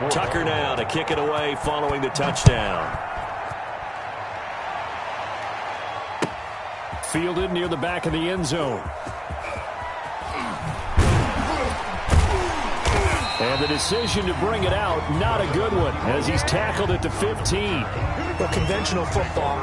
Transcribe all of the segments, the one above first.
Tucker now to kick it away following the touchdown. Fielded near the back of the end zone. And the decision to bring it out, not a good one, as he's tackled it to 15. Well, conventional football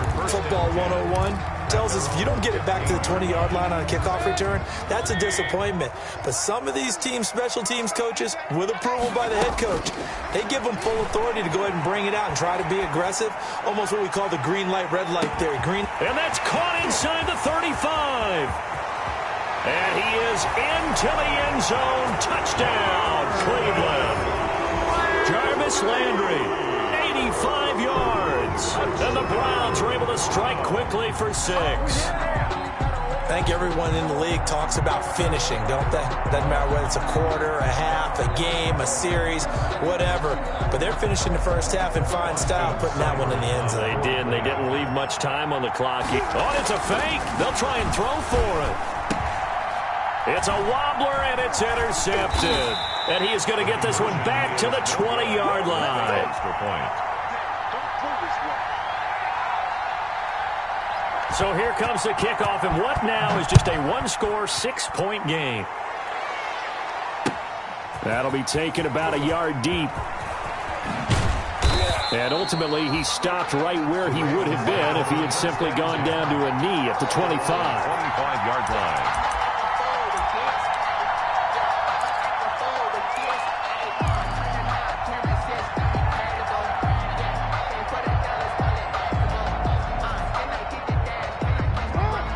101, tells us if you don't get it back to the 20-yard line on a kickoff return, that's a disappointment. But some of these special teams coaches, with approval by the head coach, they give them full authority to go ahead and bring it out and try to be aggressive, almost what we call the green light, red light theory. And that's caught inside the 35. And he is into the end zone. Touchdown, Cleveland. Jarvis Landry, 85 yards. And the Browns are able to strike quickly for 6. I think everyone in the league talks about finishing, don't they? Doesn't matter whether it's a quarter, a half, a game, a series, whatever. But they're finishing the first half in fine style, putting that one in the end zone. They did, and they didn't leave much time on the clock. Oh, it's a fake. They'll try and throw for it. It's a wobbler, and it's intercepted. And he is going to get this one back to the 20-yard line. So here comes the kickoff, and what now is just a one-score, 6-point game. That'll be taken about a yard deep. And ultimately, he stopped right where he would have been if he had simply gone down to a knee at the 25. 25-yard line.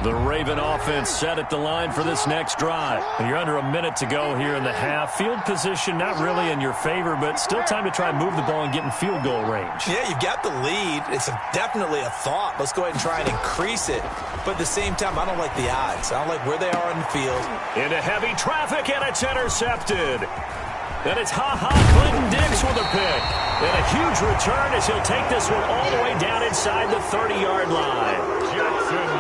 The Raven offense set at the line for this next drive. And you're under a minute to go here in the half. Field position not really in your favor, but still time to try and move the ball and get in field goal range. Yeah, you've got the lead. It's definitely a thought. Let's go ahead and try and increase it. But at the same time, I don't like the odds. I don't like where they are in the field. Into heavy traffic, and it's intercepted. And it's Clinton Diggs with a pick. And a huge return as he'll take this one all the way down inside the 30-yard line.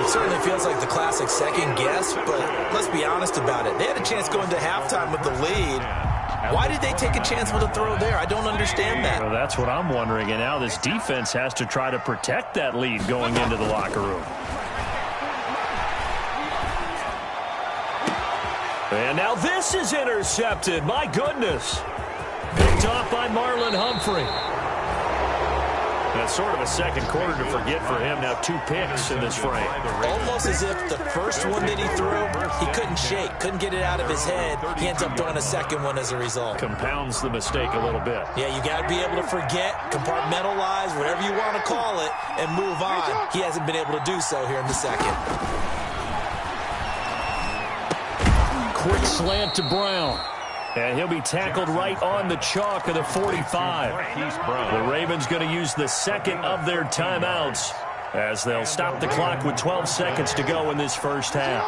It certainly feels like the classic second guess, but let's be honest about it. They had a chance going to halftime with the lead. Why did they take a chance with a throw there? I don't understand that. Well, that's what I'm wondering. And now this defense has to try to protect that lead going into the locker room. And now this is intercepted. My goodness. Picked off by Marlon Humphrey. That's sort of a second quarter to forget for him. Now 2 picks in this frame. Almost as if the first one that he threw, he couldn't shake, couldn't get it out of his head. He ends up throwing a second one as a result. Compounds the mistake a little bit. Yeah, you got to be able to forget, compartmentalize, whatever you want to call it, and move on. He hasn't been able to do so here in the second. Quick slant to Brown. And he'll be tackled right on the chalk of the 45. The Ravens going to use the second of their timeouts as they'll stop the clock with 12 seconds to go in this first half.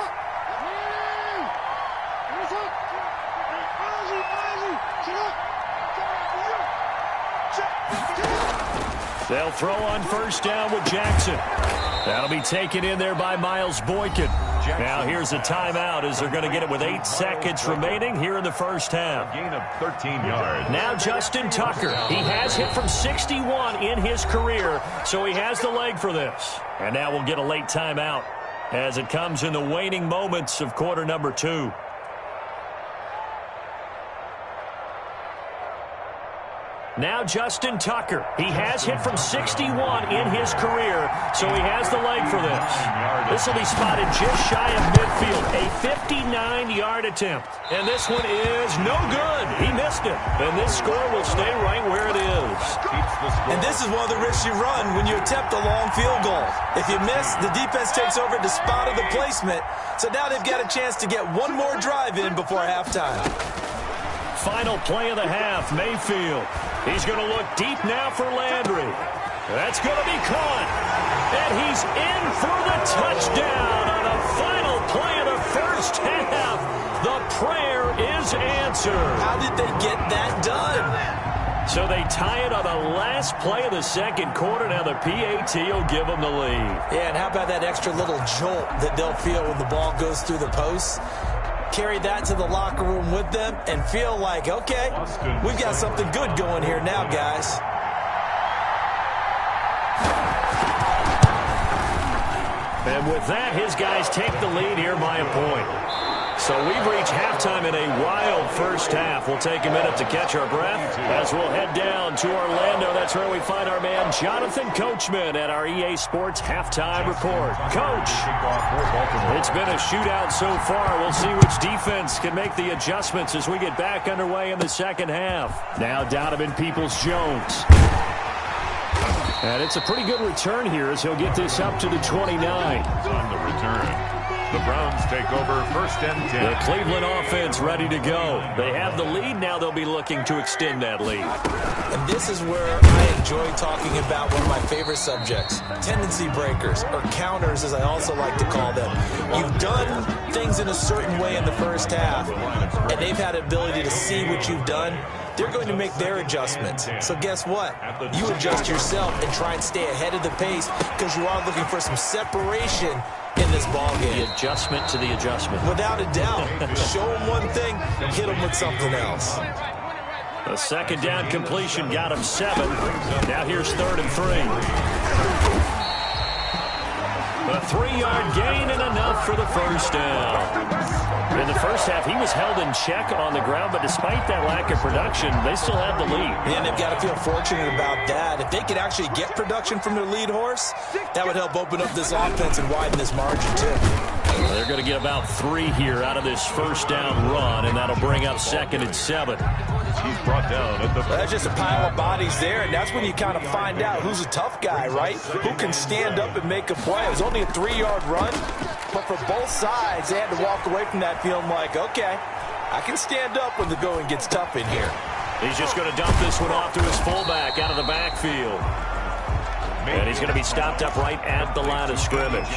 They'll throw on first down with Jackson. That'll be taken in there by Miles Boykin. Now here's a timeout as they're going to get it with 8 seconds remaining here in the first half. Gain of 13 yards. Now Justin Tucker. He has hit from 61 in his career, so he has the leg for this. And now we'll get a late timeout as it comes in the waning moments of quarter number 2. Now Justin Tucker. He has hit from 61 in his career, so he has the leg for this. This will be spotted just shy of midfield. A 59-yard attempt. And this one is no good. He missed it. And this score will stay right where it is. And this is one of the risks you run when you attempt a long field goal. If you miss, the defense takes over the spot of the placement. So now they've got a chance to get one more drive in before halftime. Final play of the half, Mayfield. He's going to look deep now for Landry. That's going to be caught. And he's in for the touchdown on the final play of the first half. The prayer is answered. How did they get that done? So they tie it on the last play of the second quarter. Now the PAT will give them the lead. Yeah, and how about that extra little jolt that they'll feel when the ball goes through the posts? carry that to the locker room with them, and feel like, okay, we've got something good going here now, guys. And with that, his guys take the lead here by a point. So we've reached halftime in a wild first half. We'll take a minute to catch our breath as we'll head down to Orlando. That's where we find our man Jonathan Coachman at our EA Sports Halftime Report. Coach, it's been a shootout so far. We'll see which defense can make the adjustments as we get back underway in the second half. Now Donovan Peoples-Jones. And it's a pretty good return here as he'll get this up to the 29. On the return. The Browns take over first and 10. The Cleveland offense ready to go. They have the lead. Now they'll be looking to extend that lead. And this is where I enjoy talking about one of my favorite subjects, tendency breakers, or counters as I also like to call them. You've done things in a certain way in the first half, and they've had the ability to see what you've done. They're going to make their adjustments. So guess what? You adjust yourself and try and stay ahead of the pace because you are looking for some separation in this ball game. The adjustment to the adjustment. Without a doubt. Show them one thing, hit them with something else. A second down completion got him 7. Now here's 3rd and 3. A 3-yard gain and enough for the first down. In the first half, he was held in check on the ground, but despite that lack of production, they still have the lead. And they've got to feel fortunate about that. If they could actually get production from their lead horse, that would help open up this offense and widen this margin, too. They're going to get about 3 here out of this first down run, and that'll bring up 2nd and 7. He's brought down at the... That's just a pile of bodies there, and that's when you kind of find out who's a tough guy, right? Who can stand up and make a play. It was only a 3-yard run, but for both sides, they had to walk away from that feeling like, okay, I can stand up when the going gets tough in here. He's just going to dump this one off to his fullback out of the backfield. And he's going to be stopped up right at the line of scrimmage.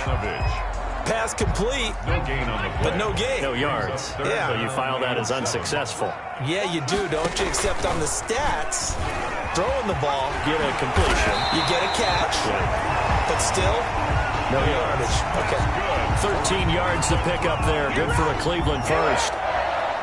Pass complete, No gain on the play. but no gain. No yards. Yeah. So you file that as unsuccessful. Yeah, you do, don't you? Except on the stats, throwing the ball, Get a completion. you get a catch, but still, no yardage. Okay. 13 yards to pick up there. Good for a Cleveland first.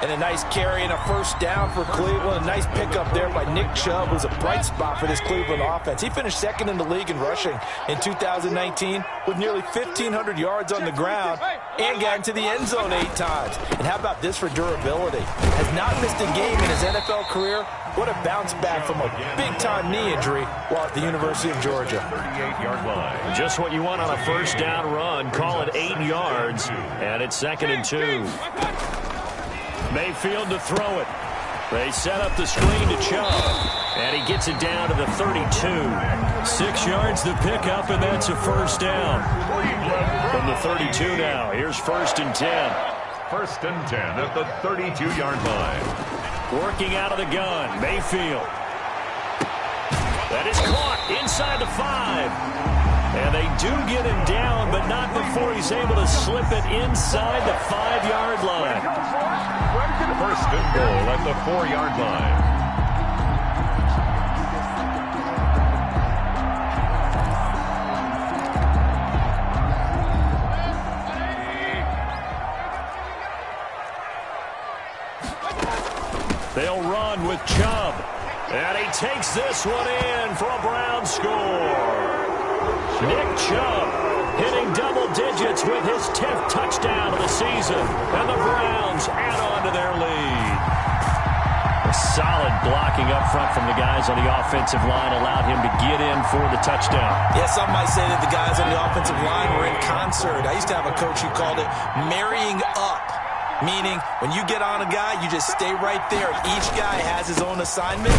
And a nice carry and a first down for Cleveland. A nice pickup there by Nick Chubb, who's a bright spot for this Cleveland offense. He finished 2nd in the league in rushing in 2019 with nearly 1,500 yards on the ground and got into the end zone 8 times. And how about this for durability? Has not missed a game in his NFL career. What a bounce back from a big-time knee injury while at the University of Georgia. 38-yard line. Just what you want on a first down run. Call it 8 yards. And it's 2nd and 2. Mayfield to throw it. They set up the screen to Chubb. And he gets it down to the 32. 6 yards to pick up, and that's a first down. From the 32 now. Here's 1st and 10. 1st and 10 at the 32-yard line. Working out of the gun. Mayfield. That is caught inside the 5. And they do get him down, but not before he's able to slip it inside the 5-yard line. 1st and goal at the 4-yard line. They'll run with Chubb. And he takes this one in for a Brown score. Nick Chubb hitting double digits with his 10th touchdown of the season. And the Browns add on to their lead. A solid blocking up front from the guys on the offensive line allowed him to get in for the touchdown. Yeah, some might say that the guys on the offensive line were in concert. I used to have a coach who called it marrying up. Meaning, when you get on a guy, you just stay right there. Each guy has his own assignment.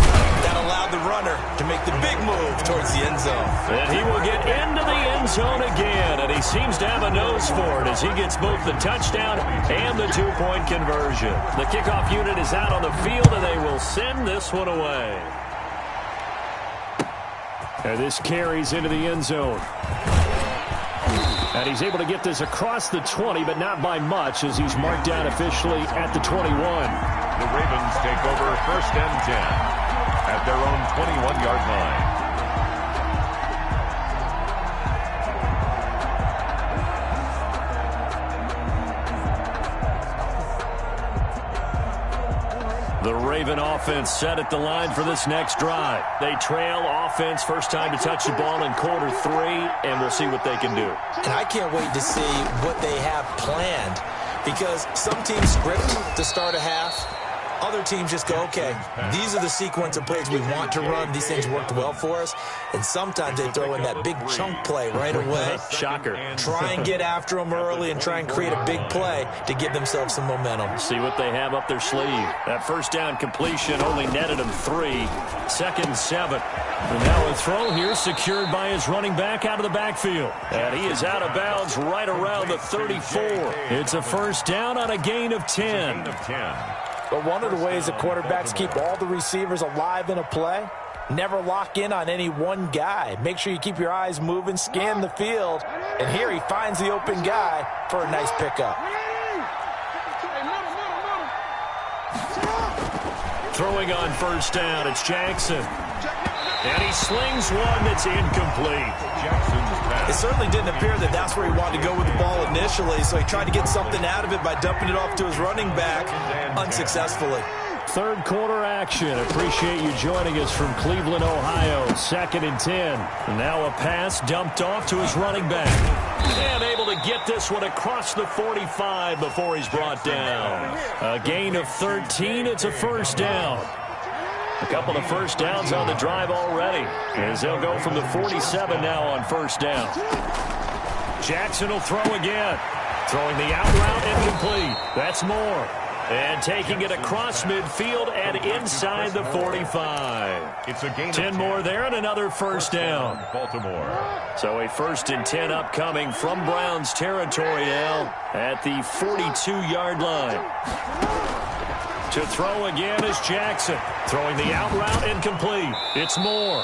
That allowed the runner to make the big move towards the end zone. And he will get into the end zone again, and he seems to have a nose for it as he gets both the touchdown and the 2-point conversion. The kickoff unit is out on the field, and they will send this one away. And this carries into the end zone. And he's able to get this across the 20, but not by much, as he's marked down officially at the 21. The Ravens take over 1st and 10 at their own 21-yard line. Raven offense set at the line for this next drive. They trail offense, first time to touch the ball in quarter 3, and we'll see what they can do. And I can't wait to see what they have planned, because some teams script to start a half. Other teams just go, okay, these are the sequence of plays we want to run. These things worked well for us. And sometimes they throw in that big chunk play right away. Shocker. Try and get after them early and try and create a big play to give themselves some momentum. See what they have up their sleeve. That first down completion only netted them 3. 2nd and 7. And now a throw here secured by his running back out of the backfield. And he is out of bounds right around the 34. It's a first down on a gain of 10. But one of the ways that quarterbacks keep all the receivers alive in a play, never lock in on any one guy. Make sure you keep your eyes moving, scan the field, and here he finds the open guy for a nice pickup. Throwing on first down, it's Jackson. And he slings one that's incomplete. It certainly didn't appear that that's where he wanted to go with the ball initially, so he tried to get something out of it by dumping it off to his running back unsuccessfully. Third quarter action. Appreciate you joining us from Cleveland, Ohio. 2nd and 10. And now a pass dumped off to his running back. And able to get this one across the 45 before he's brought down. A gain of 13. It's a first down. A couple of first downs on the drive already, as they'll go from the 47 now on first down. Jackson will throw again. Throwing the out route incomplete. That's Moore. And taking it across midfield and inside the 45. It's a gain of 10 more there and another first down. Baltimore. So a 1st and 10 upcoming from Browns territory now at the 42-yard line. To throw again is Jackson. Throwing the out route incomplete. It's Moore.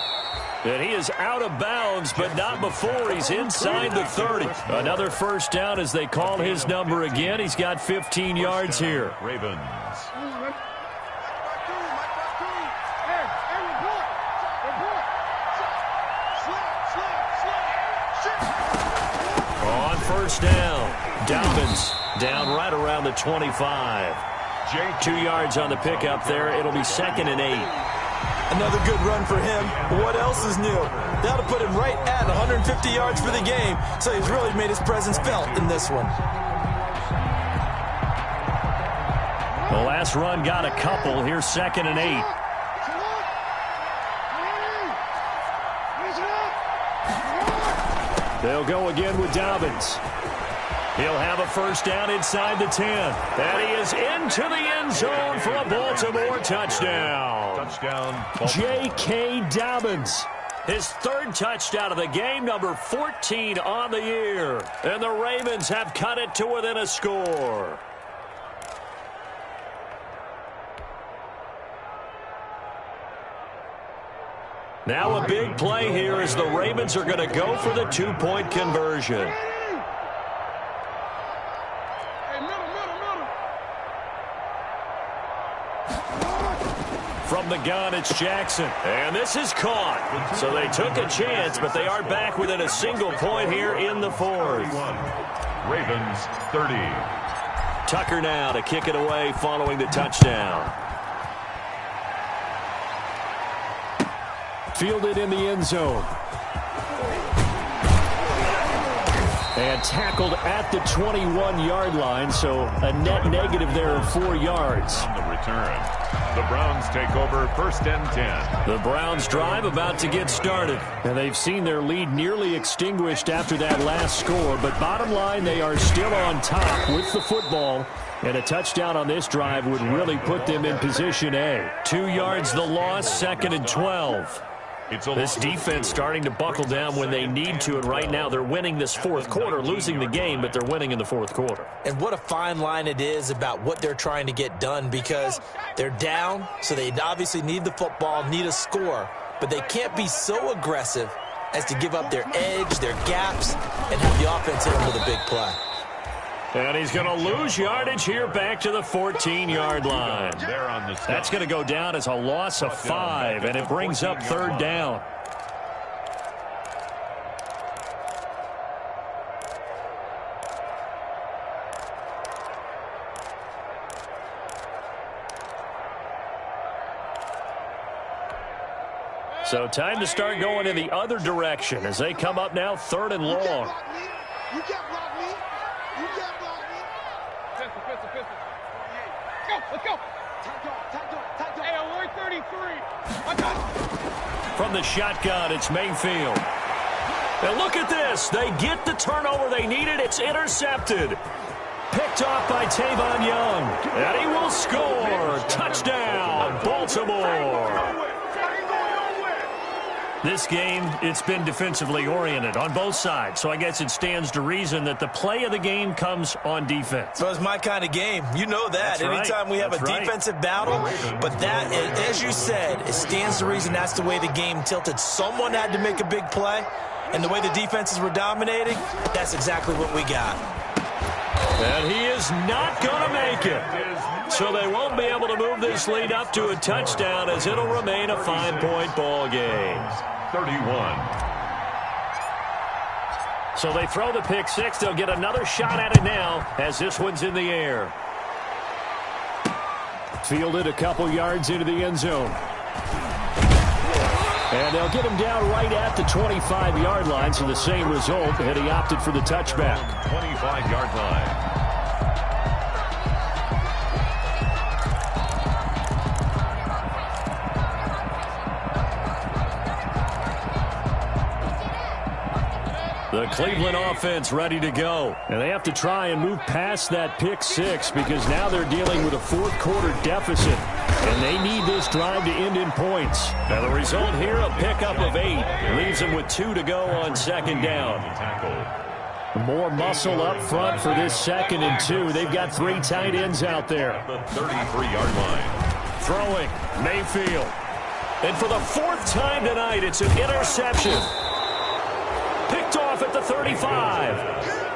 And he is out of bounds, but not before he's inside the 30. Another first down as they call his number again. He's got 15 yards here. Ravens. On first down, Dobbins down right around the 25. 2 yards on the pickup there. It'll be 2nd and 8. Another good run for him. What else is new? That'll put him right at 150 yards for the game, so he's really made his presence felt in this one. The last run got a couple. Here's 2nd and 8. They'll go again with Dobbins. He'll have a first down inside the 10. And he is into the end zone for a Baltimore touchdown. J.K. Dobbins. His 3rd touchdown of the game, number 14 on the year. And the Ravens have cut it to within a score. Now a big play here as the Ravens are going to go for the 2-point conversion. From the gun, it's Jackson. And this is caught. So they took a chance, but they are back within a single point here in the 4th. Ravens 30. Tucker now to kick it away following the touchdown. Fielded in the end zone. And tackled at the 21-yard line, so a net negative there of 4 yards. On the return, the Browns take over 1st and 10. The Browns drive about to get started, and they've seen their lead nearly extinguished after that last score, but bottom line, they are still on top with the football, and a touchdown on this drive would really put them in position A. 2 yards the loss, 2nd and 12. This defense starting to buckle down when they need to, and right now they're winning this 4th quarter, losing the game, but they're winning in the 4th quarter. And what a fine line it is about what they're trying to get done, because they're down, so they obviously need the football, need a score, but they can't be so aggressive as to give up their edge, their gaps, and have the offense hit them with a big play. And he's going to lose yardage here back to the 14-yard line. That's going to go down as a loss of 5, and it brings up 3rd down. So time to start going in the other direction as they come up now 3rd and long. You can't block me. You can't block me. Pistol. Let's go. Tight go. Hey, alert 33. From the shotgun, it's Mayfield. And look at this. They get the turnover they needed. It's intercepted. Picked off by Tavon Young. And he will score. Touchdown, Baltimore. This game, it's been defensively oriented on both sides, so I guess it stands to reason that the play of the game comes on defense. So it's my kind of game. You know that. That's right. Anytime we have a defensive battle, but that, as you said, it stands to reason that's the way the game tilted. Someone had to make a big play, and the way the defenses were dominating, that's exactly what we got. And he is not going to make it. So they won't be able to move this lead up to a touchdown as it'll remain a 5-point ball game. 31. So they throw the pick six. They'll get another shot at it now as this one's in the air. Fielded a couple yards into the end zone. And they'll get him down right at the 25-yard line, so the same result, and he opted for the touchback. 25-yard line. The Cleveland offense ready to go. And they have to try and move past that pick six because now they're dealing with a fourth-quarter deficit. And they need this drive to end in points. Now the result here, a pickup of 8. Leaves them with 2 to go on 2nd down. More muscle up front for this 2nd and 2. They've got 3 tight ends out there. The 33-yard line. Throwing, Mayfield. And for the 4th time tonight, it's an interception. Picked off at the 35.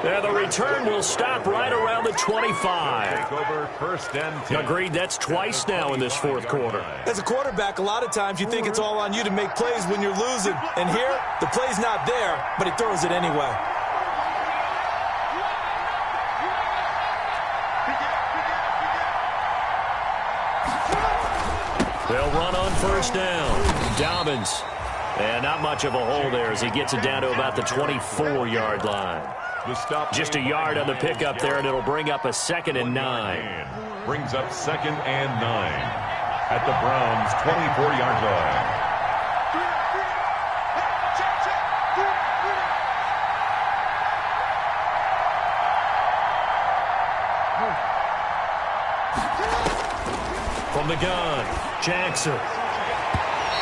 And the return will stop right around the 25. Take over 1st and 10. Agreed, that's twice now in this 4th quarter. As a quarterback, a lot of times you think it's all on you to make plays when you're losing. And here, the play's not there, but he throws it anyway. They'll run on 1st down. Dobbins. And not much of a hole there as he gets it down to about the 24-yard line. Just a yard on the pickup there, and it'll bring up a 2nd and 9. Brings up 2nd and 9 at the Browns' 24-yard line. From the gun, Jackson.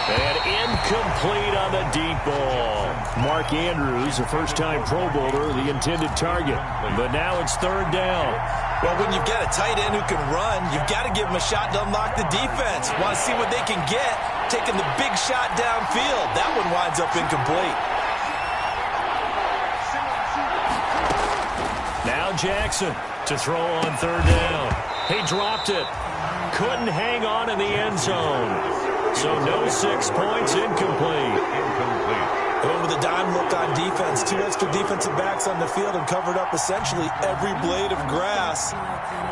And incomplete on the deep ball. Mark Andrews, a first-time Pro Bowler, the intended target. But now it's 3rd down. Well, when you've got a tight end who can run, you've got to give him a shot to unlock the defense. Want to see what they can get, taking the big shot downfield. That one winds up incomplete. Now Jackson to throw on 3rd down. He dropped it. Couldn't hang on in the end zone. So no 6 points, incomplete. Going with a dime look on defense. 2 extra defensive backs on the field and covered up essentially every blade of grass.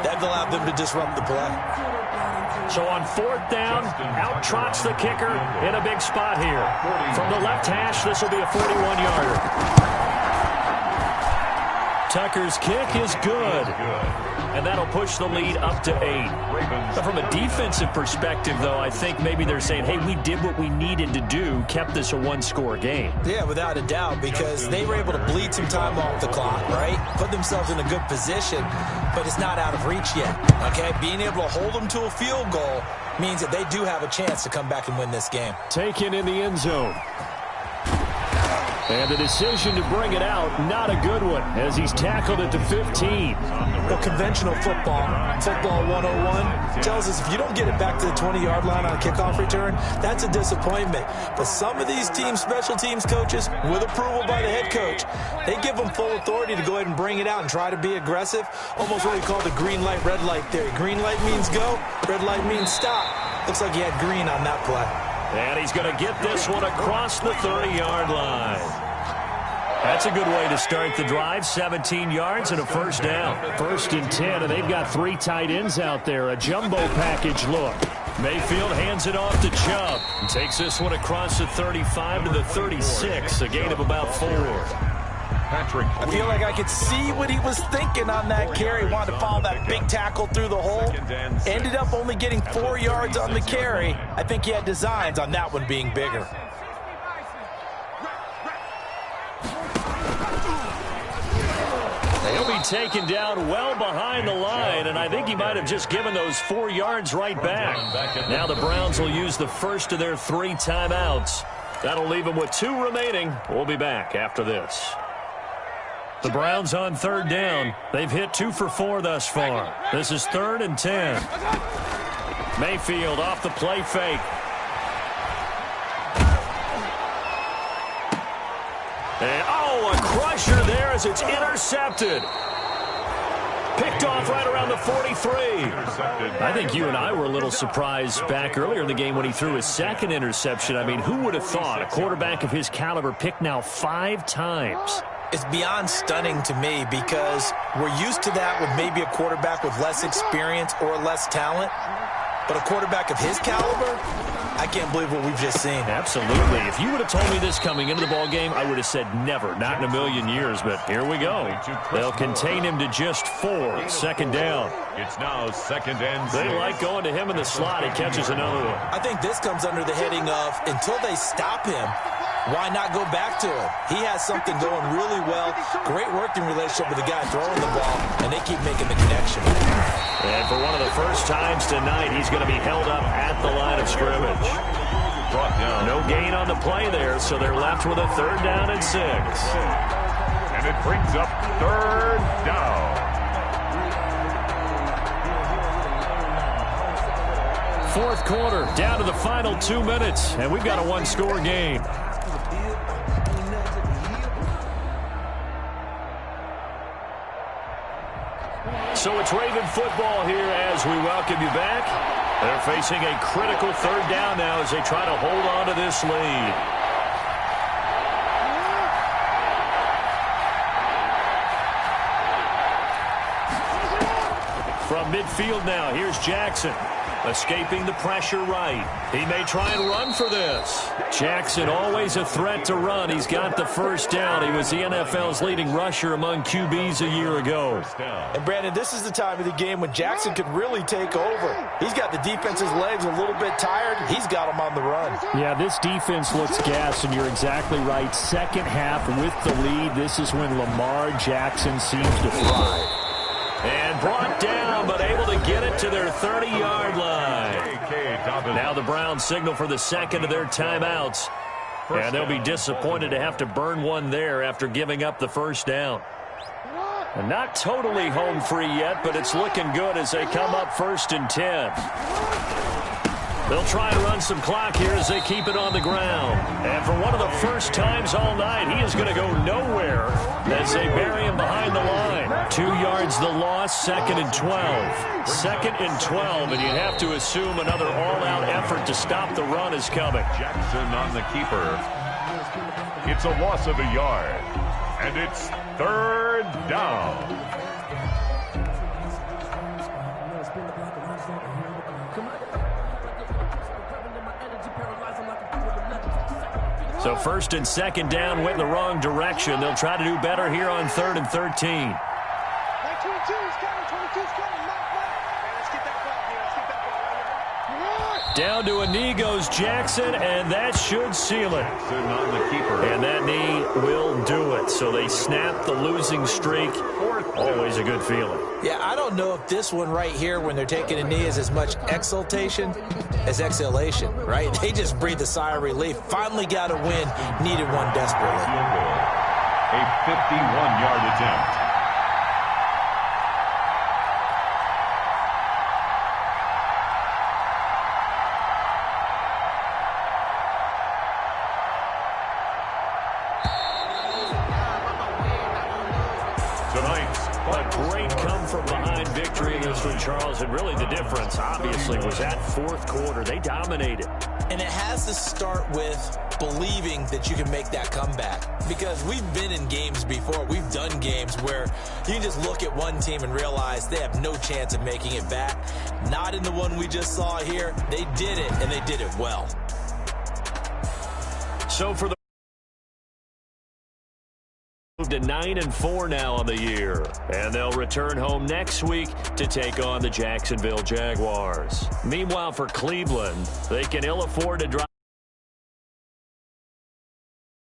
That allowed them to disrupt the play. So on 4th down, out trots the kicker in a big spot here. From the left hash, this will be a 41-yarder. Tucker's kick is good. And that'll push the lead up to 8. But from a defensive perspective, though, I think maybe they're saying, hey, we did what we needed to do, kept this a 1-score game. Yeah, without a doubt, because they were able to bleed some time off the clock, right? Put themselves in a good position, but it's not out of reach yet, okay? Being able to hold them to a field goal means that they do have a chance to come back and win this game. Taken in the end zone. And the decision to bring it out, not a good one, as he's tackled at the 15. Well, conventional football 101, tells us if you don't get it back to the 20-yard line on a kickoff return, that's a disappointment. But some of these special teams coaches, with approval by the head coach, they give them full authority to go ahead and bring it out and try to be aggressive. Almost what we call the green light, red light theory. Green light means go, red light means stop. Looks like he had green on that play. And he's going to get this one across the 30-yard line. That's a good way to start the drive. 17 yards and a first down. 1st and 10, and they've got 3 tight ends out there. A jumbo package look. Mayfield hands it off to Chubb. And takes this one across the 35 to the 36. A gain of about 4. I feel like I could see what he was thinking on that carry. Wanted to follow that big tackle through the hole. Ended up only getting 4 yards on the carry. I think he had designs on that one being bigger. He'll be taken down well behind the line, and I think he might have just given those 4 yards right back. Now the Browns will use the first of their 3 timeouts. That'll leave them with 2 remaining. We'll be back after this. The Browns on 3rd down. They've hit 2 for 4 thus far. This is 3rd and 10. Mayfield off the play fake. And, oh, a crusher there as it's intercepted. Picked off right around the 43. I think you and I were a little surprised back earlier in the game when he threw his 2nd interception. I mean, who would have thought a quarterback of his caliber picked now 5 times? It's beyond stunning to me because we're used to that with maybe a quarterback with less experience or less talent. But a quarterback of his caliber, I can't believe what we've just seen. Absolutely. If you would have told me this coming into the ball game, I would have said never, not in a million years. But here we go. They'll contain him to just 4. 2nd down. It's now 2nd and 6. They like going to him in the slot. He catches another one. I think this comes under the heading of until they stop him, why not go back to him? He has something going really well. Great working relationship with the guy throwing the ball, and they keep making the connection. And for one of the first times tonight, he's going to be held up at the line of scrimmage. Brought down. No gain on the play there, so they're left with a 3rd down and 6. And it brings up 3rd down. 4th quarter, down to the final 2 minutes, and we've got a 1-score game. So it's Raven football here as we welcome you back. They're facing a critical 3rd down now as they try to hold on to this lead. From midfield now, here's Jackson. Escaping the pressure right. He may try and run for this. Jackson always a threat to run. He's got the 1st down. He was the NFL's leading rusher among QBs a year ago. And Brandon, this is the time of the game when Jackson could really take over. He's got the defense's legs a little bit tired. He's got them on the run. Yeah, this defense looks gassed, and you're exactly right. 2nd half with the lead. This is when Lamar Jackson seems to thrive. And brought down, but able to get it to their 30-yard line. Now the Browns signal for the 2nd of their timeouts. And they'll be disappointed to have to burn one there after giving up the 1st down. And not totally home free yet, but it's looking good as they come up 1st and 10. They'll try and run some clock here as they keep it on the ground. And for one of the first times all night, he is going to go nowhere as they bury him behind the line. 2 yards the loss, 2nd and 12. 2nd and 12, and you'd have to assume another all-out effort to stop the run is coming. Jackson on the keeper. It's a loss of a yard. And it's 3rd down. So 1st and 2nd down went in the wrong direction. They'll try to do better here on 3rd and 13. 22's coming, 22's coming. Let's get that ball here. Let's get that ball right here. Down to a knee goes Jackson, and that should seal it. On the keeper. And that knee will do it. So they snap the losing streak. Always a good feeling. Yeah, I don't know if this one right here when they're taking a knee is as much exultation as exhalation, right? They just breathe a sigh of relief. Finally got a win. Needed one desperately. A 51-yard attempt. Charles, and really the difference, obviously, was that 4th quarter. They dominated. And it has to start with believing that you can make that comeback. Because we've been in games before. We've done games where you can just look at one team and realize they have no chance of making it back. Not in the one we just saw here. They did it, and they did it well. So for the to 9-4 now on the year, and they'll return home next week to take on the Jacksonville Jaguars. Meanwhile, for Cleveland, they can ill afford to drop